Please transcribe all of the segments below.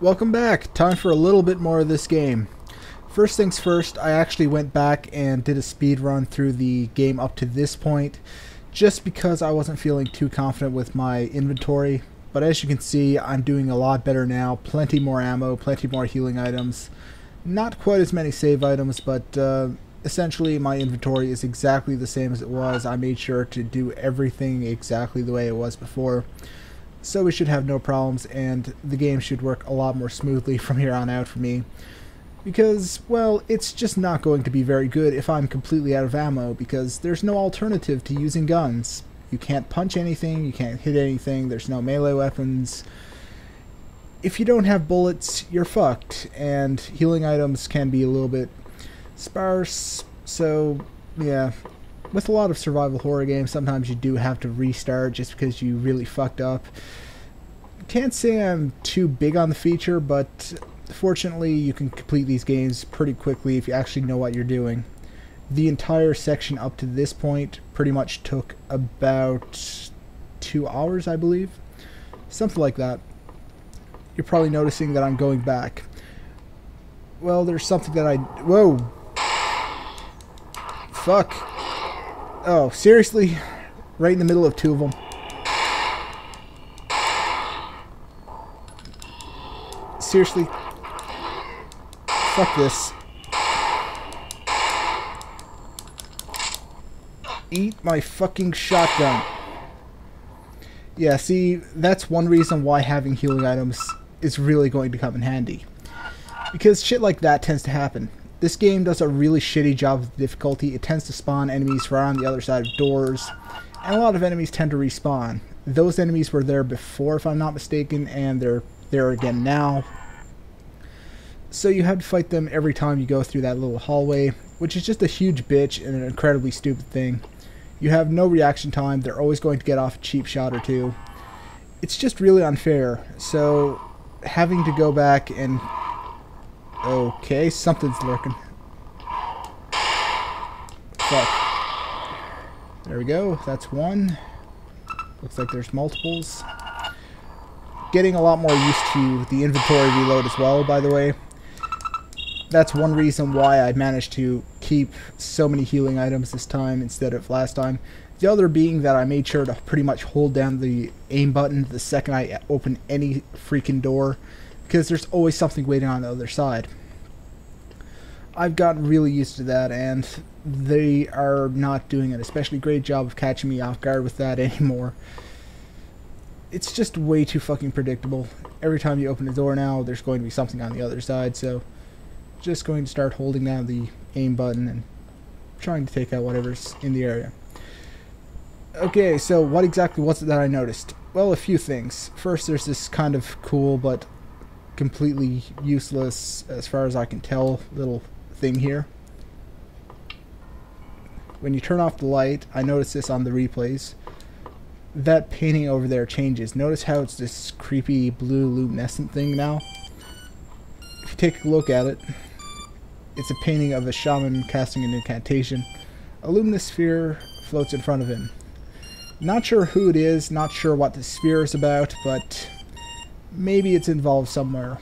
Welcome back. Time for a little bit more of this game. First things first, I actually went back and did a speed run through the game up to this point, just because I wasn't feeling too confident with my inventory. But as you can see, I'm doing a lot better now. Plenty more ammo, plenty more healing items. Not quite as many save items, but essentially my inventory is exactly the same as it was. I made sure to do everything exactly the way it was before. So we should have no problems, and the game should work a lot more smoothly from here on out for me. Because, well, it's just not going to be very good if I'm completely out of ammo, because there's no alternative to using guns. You can't punch anything, you can't hit anything, there's no melee weapons. If you don't have bullets, you're fucked, and healing items can be a little bit sparse, so yeah. With a lot of survival horror games, sometimes you do have to restart just because you really fucked up. Can't say I'm too big on the feature, but fortunately you can complete these games pretty quickly if you actually know what you're doing. The entire section up to this point pretty much took about 2 hours, I believe. Something like that. You're probably noticing that I'm going back. Well, there's something that Whoa! Fuck. Oh, seriously? Right in the middle of two of them. Seriously? Fuck this. Eat my fucking shotgun. Yeah, see, that's one reason why having healing items is really going to come in handy. Because shit like that tends to happen. This game does a really shitty job of difficulty. It tends to spawn enemies right on the other side of doors, and a lot of enemies tend to respawn. Those enemies were there before, if I'm not mistaken, and they're there again now. So you have to fight them every time you go through that little hallway, which is just a huge bitch and an incredibly stupid thing. You have no reaction time, they're always going to get off a cheap shot or two. It's just really unfair, so having to go back and... Okay, something's lurking. Fuck. There we go, that's one. Looks like there's multiples. Getting a lot more used to the inventory reload as well, by the way. That's one reason why I managed to keep so many healing items this time instead of last time. The other being that I made sure to pretty much hold down the aim button the second I open any freaking door, because there's always something waiting on the other side. I've gotten really used to that, and they are not doing an especially great job of catching me off guard with that anymore. It's just way too fucking predictable. Every time you open the door now, there's going to be something on the other side, so just going to start holding down the aim button and trying to take out whatever's in the area. Okay, so what exactly was it that I noticed? Well, a few things. First, there's this kind of cool but completely useless, as far as I can tell, little thing here. When you turn off the light, I noticed this on the replays, that painting over there changes. Notice how it's this creepy blue luminescent thing now? If you take a look at it, it's a painting of a shaman casting an incantation. A luminous sphere floats in front of him. Not sure who it is, not sure what the sphere is about, but maybe it's involved somewhere.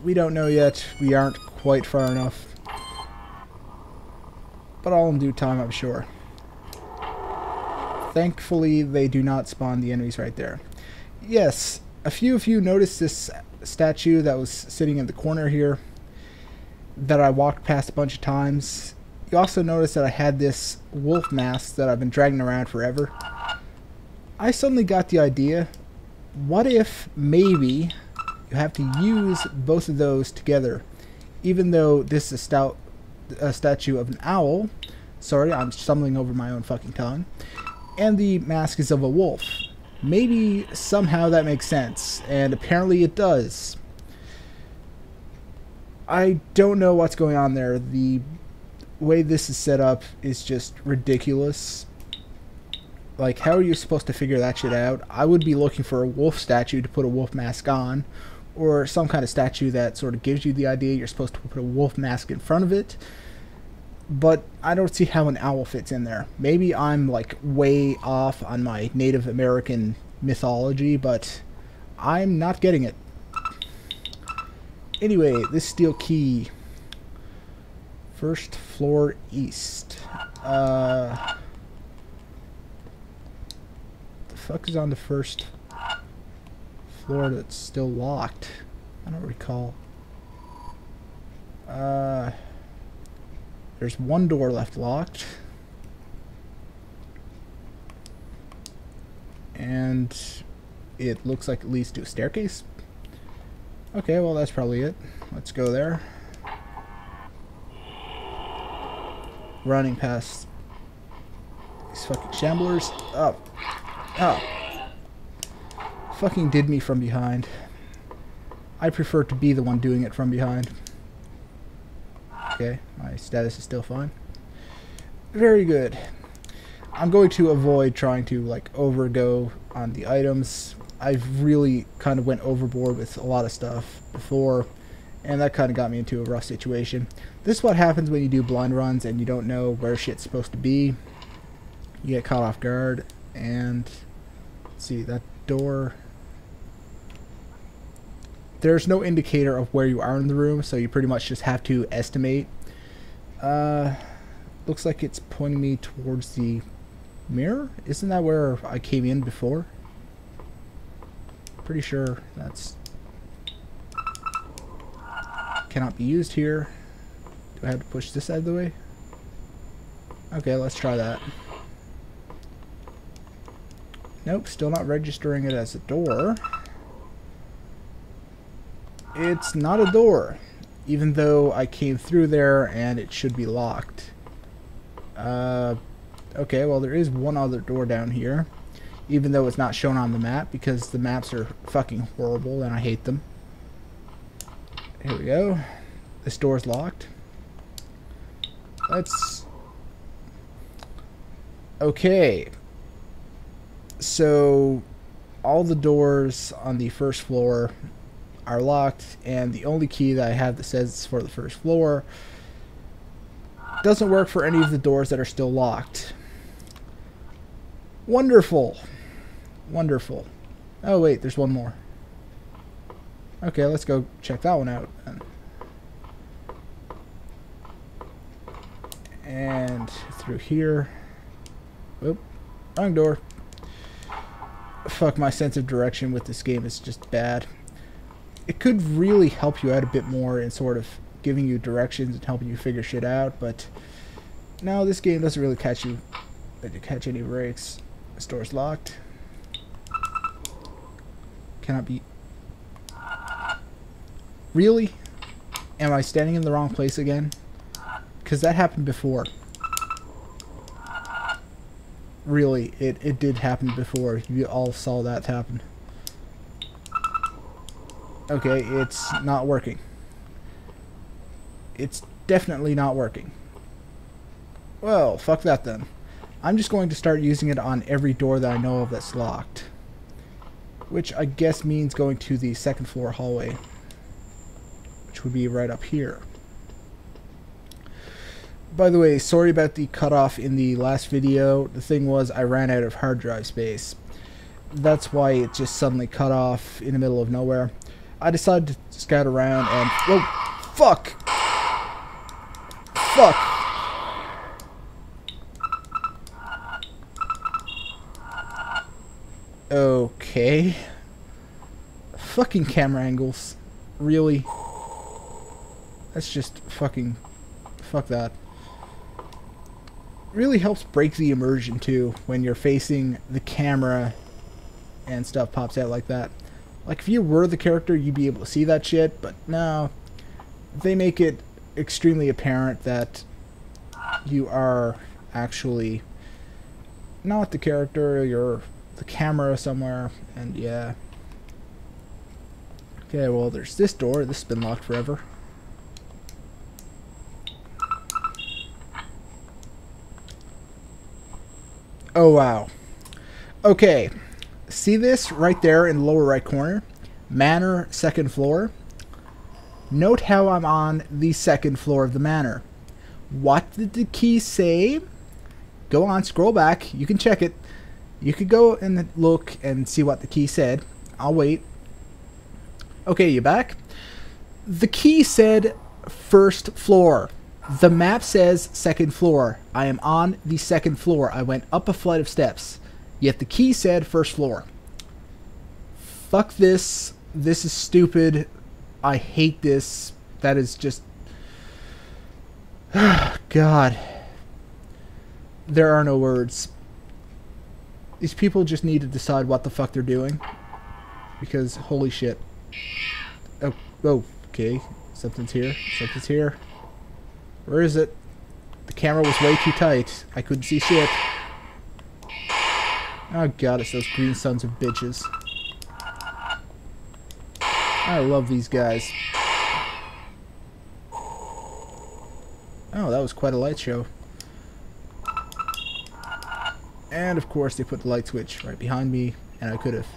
We don't know yet. We aren't quite far enough. But all in due time, I'm sure. Thankfully, they do not spawn the enemies right there. Yes, a few of you noticed this statue that was sitting in the corner here that I walked past a bunch of times. You also noticed that I had this wolf mask that I've been dragging around forever. I suddenly got the idea, what if maybe you have to use both of those together? Even though this is a statue of an owl, sorry, I'm stumbling over my own fucking tongue, and the mask is of a wolf. Maybe somehow that makes sense, and apparently it does. I don't know what's going on there. The way this is set up is just ridiculous. Like, how are you supposed to figure that shit out? I would be looking for a wolf statue to put a wolf mask on, or some kind of statue that sort of gives you the idea you're supposed to put a wolf mask in front of it. But I don't see how an owl fits in there. Maybe I'm like way off on my Native American mythology, but I'm not getting it. Anyway, this steel key. First floor east. The fuck is on the first floor that's still locked? I don't recall. There's one door left locked. And it looks like it leads to a staircase. Okay, well that's probably it. Let's go there. Running past these fucking shamblers. Oh. Oh. Fucking did me from behind. I prefer to be the one doing it from behind. Okay, my status is still fine. Very good. I'm going to avoid trying to like overgo on the items. I've really kind of went overboard with a lot of stuff before, and that kind of got me into a rough situation. This is what happens when you do blind runs and you don't know where shit's supposed to be. You get caught off guard, and let's see, that door. There's no indicator of where you are in the room, so you pretty much just have to estimate. Looks like it's pointing me towards the mirror. Isn't that where I came in before? Pretty sure that's cannot be used here. Do I have to push this out of the way? Okay, let's try that. Nope, still not registering it as a door. It's not a door, even though I came through there and it should be locked. Okay, well there is one other door down here, even though it's not shown on the map because the maps are fucking horrible and I hate them. Here we go. This door's locked. Let's... Okay. So, all the doors on the first floor are locked, and the only key that I have that says it's for the first floor doesn't work for any of the doors that are still locked. Wonderful. Wonderful. Oh wait, there's one more. Okay, let's go check that one out then. And through here. Oop, wrong door. Fuck, my sense of direction with this game is just bad. It could really help you out a bit more in sort of giving you directions and helping you figure shit out, but no, this game doesn't really catch any breaks. This door's locked. Cannot be... Really? Am I standing in the wrong place again? Because that happened before. Really, it did happen before. You all saw that happen. Okay, it's not working. It's definitely not working. Well, fuck that then. I'm just going to start using it on every door that I know of that's locked. Which I guess means going to the second floor hallway. Which would be right up here. By the way, sorry about the cutoff in the last video. The thing was, I ran out of hard drive space. That's why it just suddenly cut off in the middle of nowhere. I decided to scout around and... Whoa! Fuck! Fuck! Okay. Fucking camera angles. Really? That's just fucking... Fuck that. Really helps break the immersion too when you're facing the camera and stuff pops out like that. Like if you were the character, you'd be able to see that shit, but no. They make it extremely apparent that you are actually not the character, you're the camera somewhere, and yeah. Okay, well there's this door. This has been locked forever. Oh wow. Okay. See this right there in the lower right corner? Manor, second floor. Note how I'm on the second floor of the manor. What did the key say? Go on, scroll back. You can check it. You could go and look and see what the key said. I'll wait. Okay, you back? The key said first floor. The map says second floor. I am on the second floor. I went up a flight of steps. Yet the key said first floor. Fuck this. This is stupid. I hate this. That is just... God. There are no words. These people just need to decide what the fuck they're doing. Because, holy shit. Oh, okay. Something's here. Something's here. Where is it? The camera was way too tight. I couldn't see shit. Oh god, it's those green sons of bitches. I love these guys. Oh, that was quite a light show. And of course they put the light switch right behind me, and I could have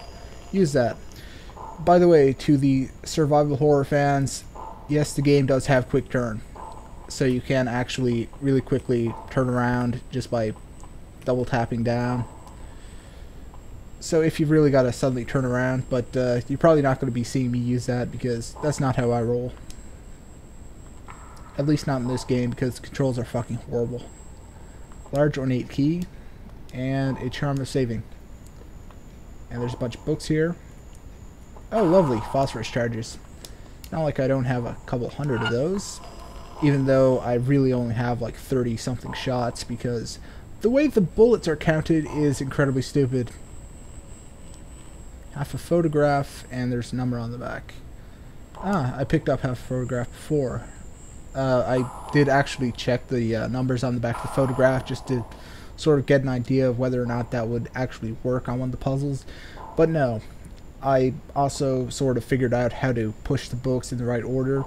used that. By the way, to the survival horror fans, yes, the game does have quick turn. So you can actually really quickly turn around just by double tapping down. So if you've really got to suddenly turn around, but you're probably not going to be seeing me use that because that's not how I roll. At least not in this game because the controls are fucking horrible. Large ornate key and a charm of saving. And there's a bunch of books here. Oh, lovely, phosphorus charges. Not like I don't have a couple hundred of those, even though I really only have like 30 something shots because the way the bullets are counted is incredibly stupid. Half a photograph and there's a number on the back. Ah, I picked up half a photograph before. I did actually check the numbers on the back of the photograph just to sort of get an idea of whether or not that would actually work on one of the puzzles, but no. I also sort of figured out how to push the books in the right order.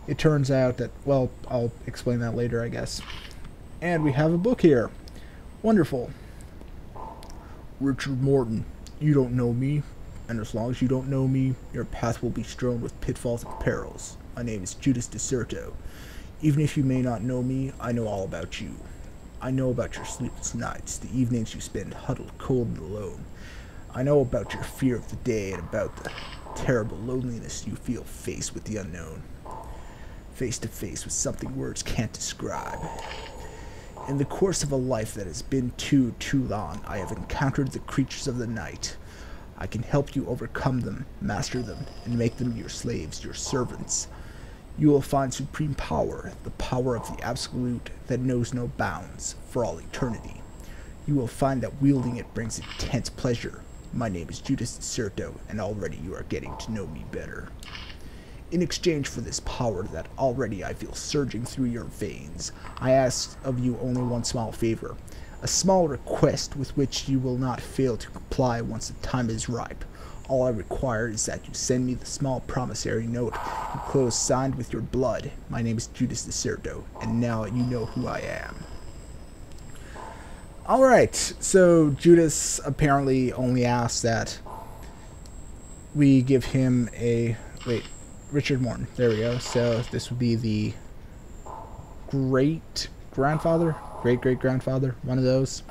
It turns out that, well, I'll explain that later, I guess. And we have a book here. Wonderful. Richard Morton, you don't know me, and as long as you don't know me, your path will be strewn with pitfalls and perils. My name is Judas Deserto. Even if you may not know me, I know all about you. I know about your sleepless nights, the evenings you spend huddled cold and alone. I know about your fear of the day and about the terrible loneliness you feel faced with the unknown. Face to face with something words can't describe. In the course of a life that has been too long, I have encountered the creatures of the night. I can help you overcome them, master them, and make them your slaves, your servants. You will find supreme power, the power of the absolute that knows no bounds, for all eternity. You will find that wielding it brings intense pleasure. My name is Judas Deserto, and already you are getting to know me better. In exchange for this power that already I feel surging through your veins, I ask of you only one small favor, a small request with which you will not fail to comply once the time is ripe. All I require is that you send me the small promissory note enclosed signed with your blood. My name is Judas Deserto, and now you know who I am. Alright, so Judas apparently only asks that we give him a... wait, Richard Morton. There we go. So this would be the great-grandfather? Great-great-grandfather? One of those.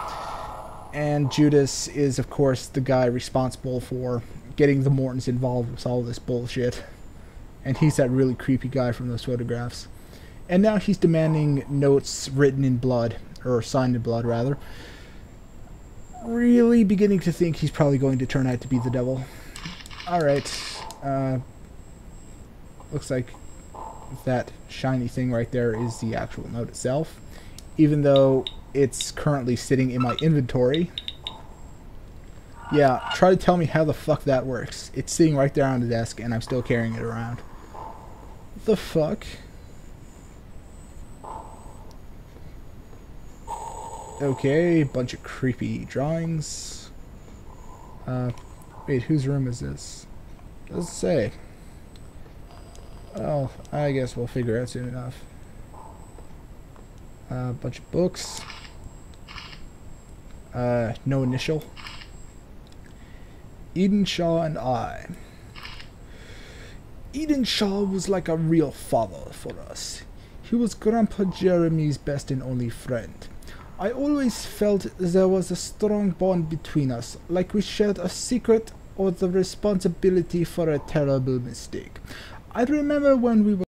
And Judas is, of course, the guy responsible for getting the Mortons involved with all this bullshit. And he's that really creepy guy from those photographs. And now he's demanding notes written in blood, or signed in blood, rather. Really beginning to think he's probably going to turn out to be the devil. Alright. Looks like that shiny thing right there is the actual note itself. Even though it's currently sitting in my inventory. Yeah, try to tell me how the fuck that works. It's sitting right there on the desk and I'm still carrying it around. What the fuck? Okay, bunch of creepy drawings. Wait, whose room is this? Doesn't say. Well, I guess we'll figure out soon enough. Bunch of books. No initial. Eden Shaw and I. Eden Shaw was like a real father for us. He was Grandpa Jeremy's best and only friend. I always felt there was a strong bond between us, like we shared a secret or the responsibility for a terrible mistake. I remember when we were